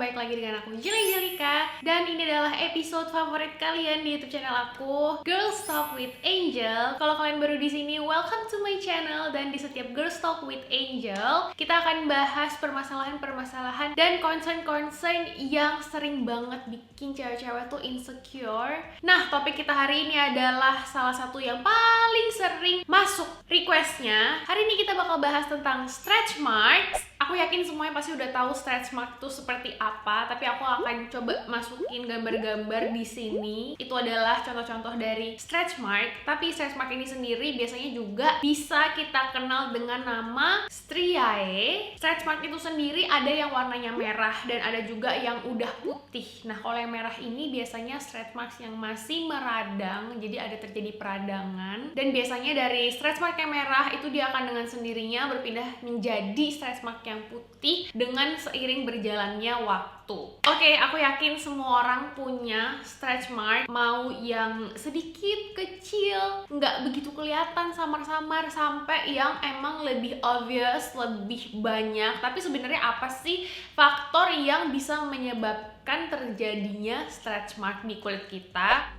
balik lagi dengan aku Jelika. Dan ini adalah episode favorit kalian di YouTube channel aku, Girls Talk with Angel. Kalau kalian baru di sini, welcome to my channel. Dan di setiap Girls Talk with Angel, kita akan bahas permasalahan-permasalahan dan concern-concern yang sering banget bikin cewek-cewek tuh insecure. Nah, topik kita hari ini adalah salah satu yang paling sering masuk requestnya. Hari ini kita bakal bahas tentang stretch marks. Aku yakin semuanya pasti udah tahu stretch mark itu seperti apa, tapi aku akan coba masukin gambar-gambar di sini. Itu adalah contoh-contoh dari stretch mark, tapi stretch mark ini sendiri biasanya juga bisa kita kenal dengan nama striae. Stretch mark itu sendiri ada yang warnanya merah dan ada juga yang udah putih. Nah, kalau yang merah ini biasanya stretch marks yang masih meradang, jadi ada terjadi peradangan. Dan biasanya dari stretch mark yang merah itu dia akan dengan sendirinya berpindah menjadi stretch mark yang putih dengan seiring berjalannya waktu. Oke, aku yakin semua orang punya stretch mark, mau yang sedikit kecil, nggak begitu kelihatan samar-samar, sampai yang emang lebih obvious, lebih banyak. Tapi sebenarnya apa sih faktor yang bisa menyebabkan terjadinya stretch mark di kulit kita?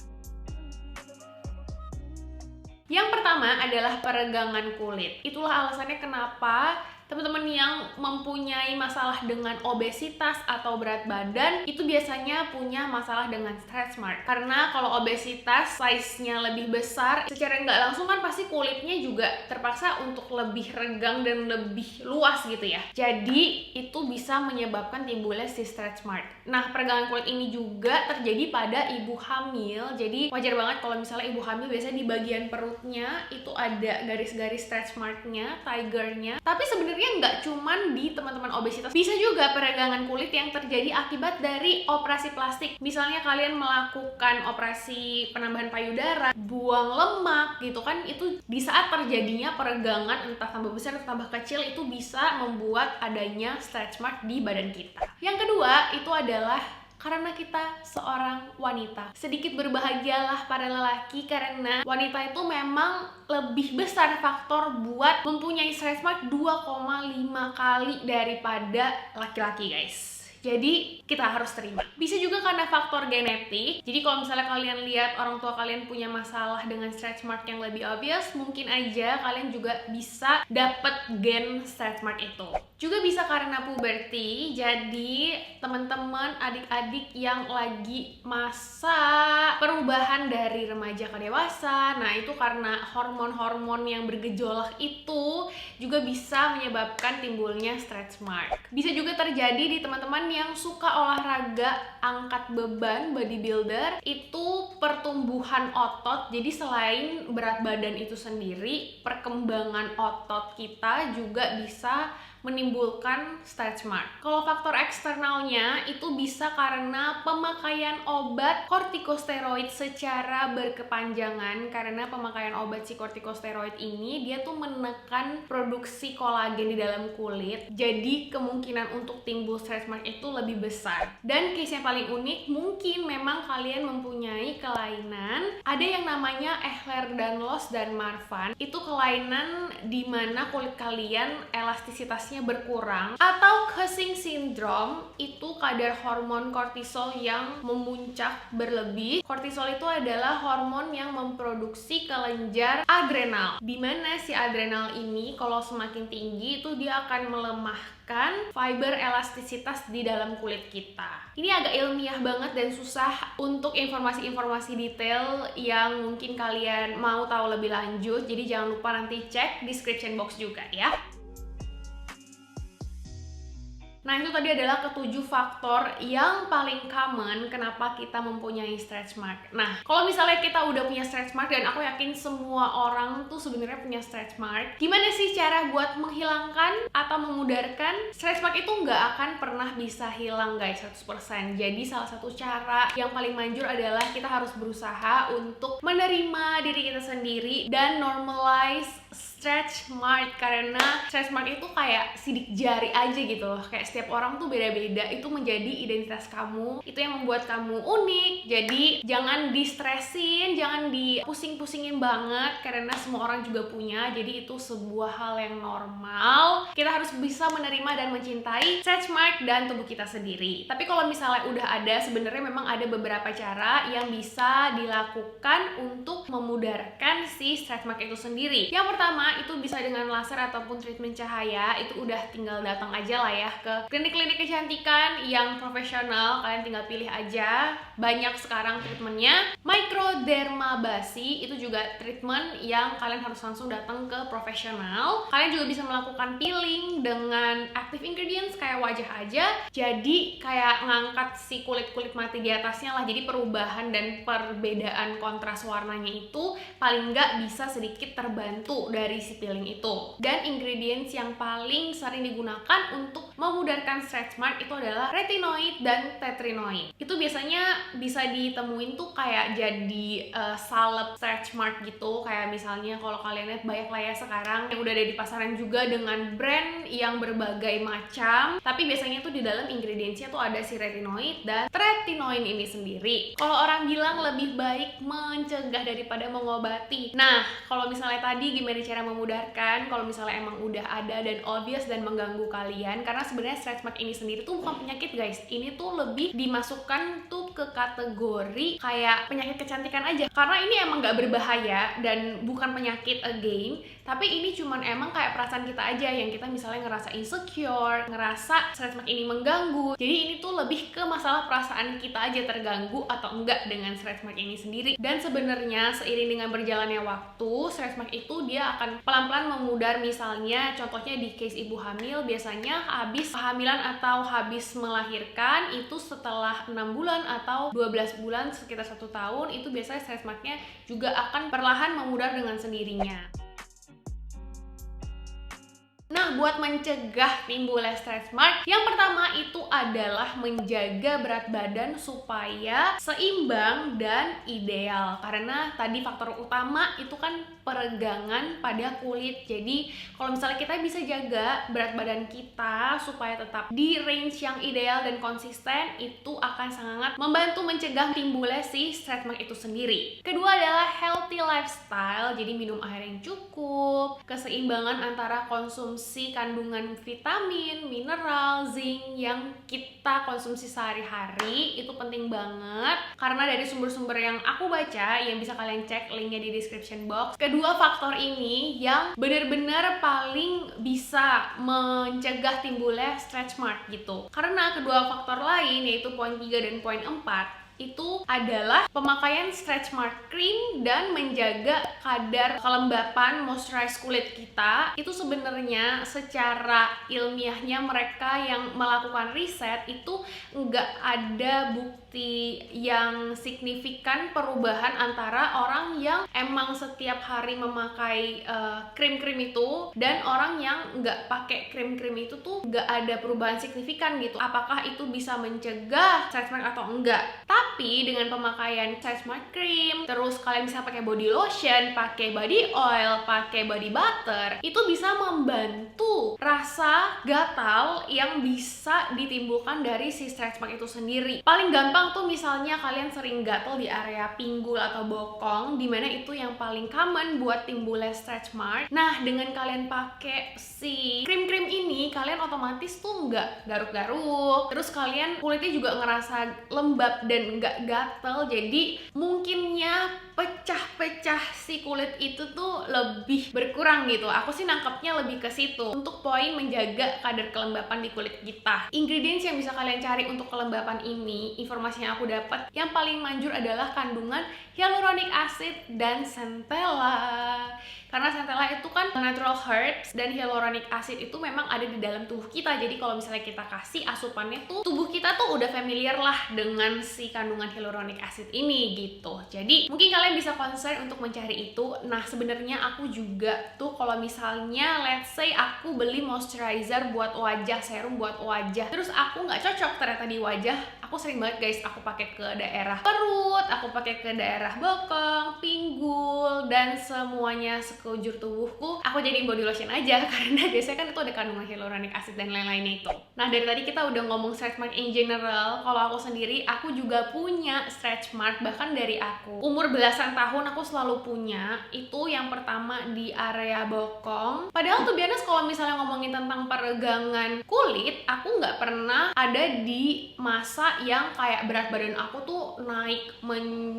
Yang pertama adalah peregangan kulit. Itulah alasannya kenapa teman-teman yang mempunyai masalah dengan obesitas atau berat badan itu biasanya punya masalah dengan stretch mark. Karena kalau obesitas size-nya lebih besar, secara nggak langsung kan pasti kulitnya juga terpaksa untuk lebih regang dan lebih luas gitu ya. Jadi itu bisa menyebabkan timbulnya si stretch mark. Nah, peregangan kulit ini juga terjadi pada ibu hamil. Jadi wajar banget kalau misalnya ibu hamil biasanya di bagian perutnya itu ada garis-garis stretch mark-nya, tigernya. Tapi sebenarnya nggak cuman di teman-teman obesitas, bisa juga peregangan kulit yang terjadi akibat dari operasi plastik. Misalnya kalian melakukan operasi penambahan payudara, buang lemak gitu kan, itu di saat terjadinya peregangan entah tambah besar atau tambah kecil itu bisa membuat adanya stretch mark di badan kita. Yang kedua itu adalah karena kita seorang wanita. Sedikit berbahagialah para lelaki karena wanita itu memang lebih besar faktor buat mempunyai stretch mark 2,5 kali daripada laki-laki, guys. Jadi kita harus terima. Bisa juga karena faktor genetik. Jadi kalau misalnya kalian lihat orang tua kalian punya masalah dengan stretch mark yang lebih obvious, mungkin aja kalian juga bisa dapat gen stretch mark itu. Juga bisa karena puberti. Jadi teman-teman adik-adik yang lagi masa perubahan dari remaja ke dewasa, nah itu karena hormon-hormon yang bergejolak itu juga bisa menyebabkan timbulnya stretch mark. Bisa juga terjadi di teman-teman yang suka olahraga angkat beban, bodybuilder, itu pertumbuhan otot. Jadi selain berat badan itu sendiri, perkembangan otot kita juga bisa menimbulkan stretch mark. Kalau faktor eksternalnya itu bisa karena pemakaian obat kortikosteroid secara berkepanjangan. Karena pemakaian obat si kortikosteroid ini dia tuh menekan produksi kolagen di dalam kulit. Jadi kemungkinan untuk timbul stretch mark itu lebih besar. Dan case yang paling unik, mungkin memang kalian mempunyai kelainan. Ada yang namanya Ehlers-Danlos dan Marfan. Itu kelainan di mana kulit kalian elastisitasnya berkurang, atau Cushing syndrome, itu kadar hormon kortisol yang memuncak berlebih. Kortisol itu adalah hormon yang memproduksi kelenjar adrenal, dimana si adrenal ini kalau semakin tinggi itu dia akan melemahkan fiber elastisitas di dalam kulit kita. Ini agak ilmiah banget dan susah untuk informasi-informasi detail yang mungkin kalian mau tahu lebih lanjut, jadi jangan lupa nanti cek description box juga ya. Nah, itu tadi adalah ketujuh faktor yang paling common kenapa kita mempunyai stretch mark. Nah, kalau misalnya kita udah punya stretch mark, dan aku yakin semua orang tuh sebenarnya punya stretch mark, gimana sih cara buat menghilangkan atau memudarkan? Stretch mark itu nggak akan pernah bisa hilang, guys, 100%. Jadi salah satu cara yang paling manjur adalah kita harus berusaha untuk menerima diri kita sendiri dan normalize stretch mark. Karena stretch mark itu kayak sidik jari aja gitu loh, kayak setiap orang tuh beda-beda, itu menjadi identitas kamu, itu yang membuat kamu unik. Jadi jangan di-stressin, jangan dipusing-pusingin banget, karena semua orang juga punya. Jadi itu sebuah hal yang normal. Kita harus bisa menerima dan mencintai stretch mark dan tubuh kita sendiri. Tapi kalau misalnya udah ada, sebenarnya memang ada beberapa cara yang bisa dilakukan untuk memudarkan si stretch mark itu sendiri. Yang pertama itu bisa dengan laser ataupun treatment cahaya. Itu udah tinggal datang aja lah ya ke klinik-klinik kecantikan yang profesional. Kalian tinggal pilih aja. Banyak sekarang treatmentnya. Microdermabrasi itu juga treatment yang kalian harus langsung datang ke profesional. Kalian juga bisa melakukan peeling dengan active ingredients kayak wajah aja. Jadi kayak ngangkat si kulit-kulit mati di atasnya lah. Jadi perubahan dan perbedaan kontras warnanya itu paling nggak bisa sedikit terbantu dari si peeling itu. Dan ingredients yang paling sering digunakan untuk memudarkan stretch mark itu adalah retinoid dan tetrinoid. Itu biasanya bisa ditemuin tuh kayak jadi salep stretch mark gitu. Kayak misalnya kalau kalian lihat banyak lah ya sekarang yang udah ada di pasaran juga dengan brand yang berbagai macam. Tapi biasanya tuh di dalam ingredientsnya tuh ada si retinoid dan tretinoin ini sendiri. Kalau orang bilang lebih baik mencegah daripada mengobati. Nah, kalau misalnya tadi gimana cara memudarkan, kalau misalnya emang udah ada dan obvious dan mengganggu kalian, karena sebenarnya stretch mark ini sendiri tuh bukan penyakit guys. Ini tuh lebih dimasukkan tuh ke kategori kayak penyakit kecantikan aja. Karena ini emang gak berbahaya dan bukan penyakit again, tapi ini cuman emang kayak perasaan kita aja yang kita misalnya ngerasa insecure, ngerasa stretch mark ini mengganggu. Jadi ini tuh lebih ke masalah perasaan kita aja terganggu atau enggak dengan stretch mark ini sendiri. Dan sebenarnya seiring dengan berjalannya waktu, stretch mark itu dia akan pelan-pelan memudar. Misalnya contohnya di case ibu hamil, biasanya habis kehamilan atau habis melahirkan itu setelah 6 bulan atau 12 bulan, sekitar 1 tahun, itu biasanya stretch marknya juga akan perlahan memudar dengan sendirinya. Nah, buat mencegah timbulnya stretch mark, yang pertama itu adalah menjaga berat badan supaya seimbang dan ideal. Karena tadi faktor utama itu kan peregangan pada kulit. Jadi, kalau misalnya kita bisa jaga berat badan kita supaya tetap di range yang ideal dan konsisten, itu akan sangat membantu mencegah timbulnya si stretch mark itu sendiri. Kedua adalah healthy lifestyle. Jadi, minum air yang cukup, keseimbangan antara konsumsi kandungan vitamin, mineral, zinc yang kita konsumsi sehari-hari itu penting banget. Karena dari sumber-sumber yang aku baca, yang bisa kalian cek linknya di description box, kedua faktor ini yang benar-benar paling bisa mencegah timbulnya stretch mark gitu. Karena kedua faktor lain, yaitu poin 3 dan poin 4, itu adalah pemakaian stretch mark cream dan menjaga kadar kelembapan moisturize kulit kita. Itu sebenarnya secara ilmiahnya mereka yang melakukan riset itu nggak ada bukti yang signifikan perubahan antara orang yang emang setiap hari memakai krim-krim itu dan orang yang nggak pakai krim-krim itu tuh nggak ada perubahan signifikan gitu. Apakah itu bisa mencegah stretch mark atau enggak? Tapi dengan pemakaian stretch mark cream, terus kalian bisa pakai body lotion, pakai body oil, pakai body butter, itu bisa membantu rasa gatal yang bisa ditimbulkan dari si stretch mark itu sendiri. Paling gampang tuh misalnya kalian sering gatal di area pinggul atau bokong, dimana itu yang paling common buat timbulnya stretch mark. Nah, dengan kalian pakai si krim-krim ini, kalian otomatis tuh nggak garuk-garuk, terus kalian kulitnya juga ngerasa lembab dan nggak gatel. Jadi mungkinnya pecah-pecah si kulit itu tuh lebih berkurang gitu. Aku sih nangkepnya lebih ke situ untuk poin menjaga kadar kelembapan di kulit kita. Ingredients yang bisa kalian cari untuk kelembapan ini, informasi yang aku dapat, yang paling manjur adalah kandungan hyaluronic acid dan centella. Karena centella itu kan natural herbs dan hyaluronic acid itu memang ada di dalam tubuh kita. Jadi kalau misalnya kita kasih asupannya tuh, tubuh kita tuh udah familiar lah dengan si kandungan hyaluronic acid ini gitu. Jadi mungkin kalian bisa concern untuk mencari itu. Nah, sebenarnya aku juga tuh kalau misalnya let's say aku beli moisturizer buat wajah, serum buat wajah, terus aku nggak cocok ternyata di wajah, aku aku sering banget guys, aku pakai ke daerah perut, aku pakai ke daerah bokong, pinggul, dan semuanya sekujur tubuhku aku jadiin body lotion aja karena biasanya kan itu ada kandungan hyaluronic acid dan lain-lainnya itu. Nah, dari tadi kita udah ngomong stretch mark in general. Kalau aku sendiri, aku juga punya stretch mark, bahkan dari aku umur belasan tahun aku selalu punya. Itu yang pertama di area bokong. Padahal tuh biasanya kalau misalnya ngomongin tentang peregangan kulit, aku nggak pernah ada di masa yang kayak berat badan aku tuh naik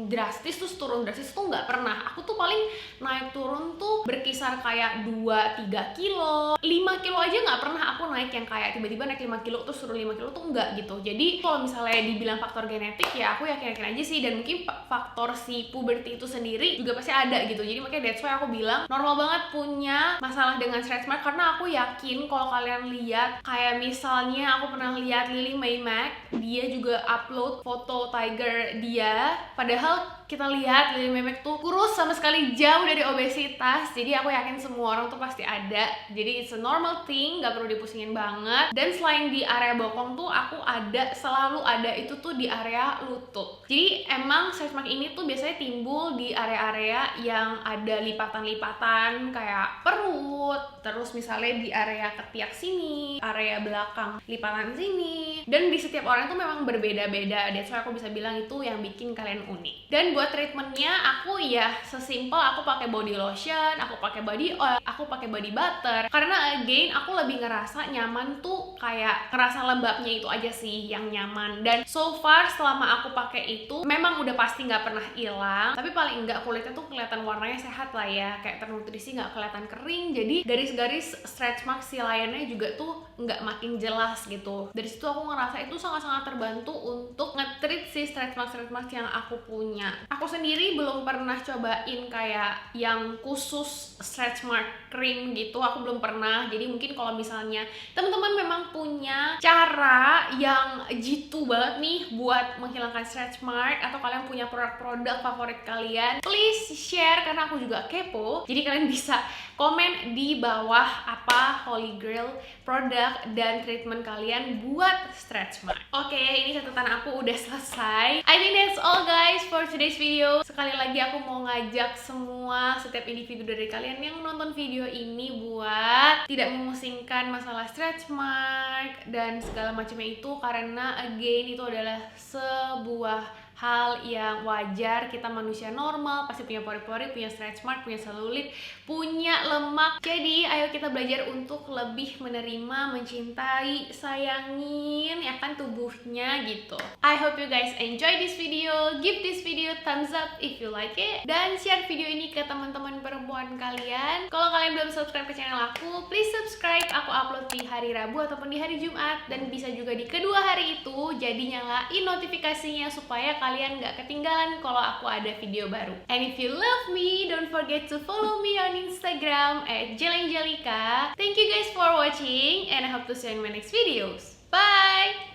drastis terus turun drastis, tuh nggak pernah. Aku tuh paling naik turun tuh berkisar kayak 2-3 kilo, 5 kilo aja nggak pernah aku naik yang kayak tiba-tiba naik 5 kilo terus turun 5 kilo tuh enggak gitu. Jadi kalau misalnya dibilang faktor genetik ya aku yakin-yakin aja sih, dan mungkin faktor si puberty itu sendiri juga pasti ada gitu. Jadi makanya that's why aku bilang normal banget punya masalah dengan stretch mark, karena aku yakin kalau kalian lihat kayak misalnya aku pernah lihat Lily May Mac, dia juga upload foto tiger dia, padahal kita lihat Lily May Mac tuh kurus sama sekali, jauh dari obesitas. Jadi aku yakin semua orang tuh pasti ada. Jadi it's a normal thing, gak perlu dipusingin banget. Dan selain di area bokong tuh aku selalu ada itu tuh di area lutut. Jadi emang stretch mark ini tuh biasanya timbul di area-area yang ada lipatan-lipatan kayak perut, terus misalnya di area ketiak sini, area belakang lipatan sini. Dan di setiap orang tuh memang berbeda-beda. That's why aku bisa bilang itu yang bikin kalian unik. Dan buat treatmentnya aku ya sesimpel aku pakai body lotion, aku pakai body oil, aku pakai body butter. Karena again aku lebih ngerasa nyaman tuh kayak ngerasa lembabnya itu aja sih yang nyaman. Dan so far selama aku pakai itu memang udah pasti nggak pernah hilang, tapi paling enggak kulitnya tuh kelihatan warnanya sehat lah ya, kayak ternutrisi, nggak kelihatan kering. Jadi garis-garis stretch mark si lainnya juga tuh nggak makin jelas gitu. Dari situ aku ngerasa itu sangat-sangat terbantu untuk nge-treat si stretch mark yang aku punya. Aku sendiri belum pernah cobain kayak yang khusus stretch mark cream gitu, aku belum pernah. Jadi mungkin kalau misalnya teman-teman memang punya cara yang jitu banget nih buat menghilangkan stretch mark, atau kalian punya produk-produk favorit kalian, please share karena aku juga kepo. Jadi kalian bisa komen di bawah apa holy grail produk dan treatment kalian buat stretch mark. Oke, ini catatan aku udah selesai. I think that's all guys for today's video. Sekali lagi aku mau ngajak semua, setiap individu dari kalian yang nonton video ini buat tidak memusingkan masalah stretch mark dan segala macamnya itu, karena again itu adalah sebuah hal yang wajar. Kita manusia normal pasti punya pori-pori, punya stretch mark, punya selulit, punya lemak. Jadi ayo kita belajar untuk lebih menerima, mencintai, sayangin ya kan tubuhnya gitu. I hope you guys enjoy this video. Give this video thumbs up if you like it, dan share video ini ke teman-teman perempuan kalian. Kalau kalian belum subscribe ke channel aku, please subscribe. Aku upload di hari Rabu ataupun di hari Jumat, dan bisa juga di kedua hari itu. Jadi nyalain notifikasinya supaya kalian gak ketinggalan kalau aku ada video baru. And if you love me, don't forget to follow me on Instagram @JelenJelika. Thank you guys for watching, and I hope to see you in my next videos. Bye!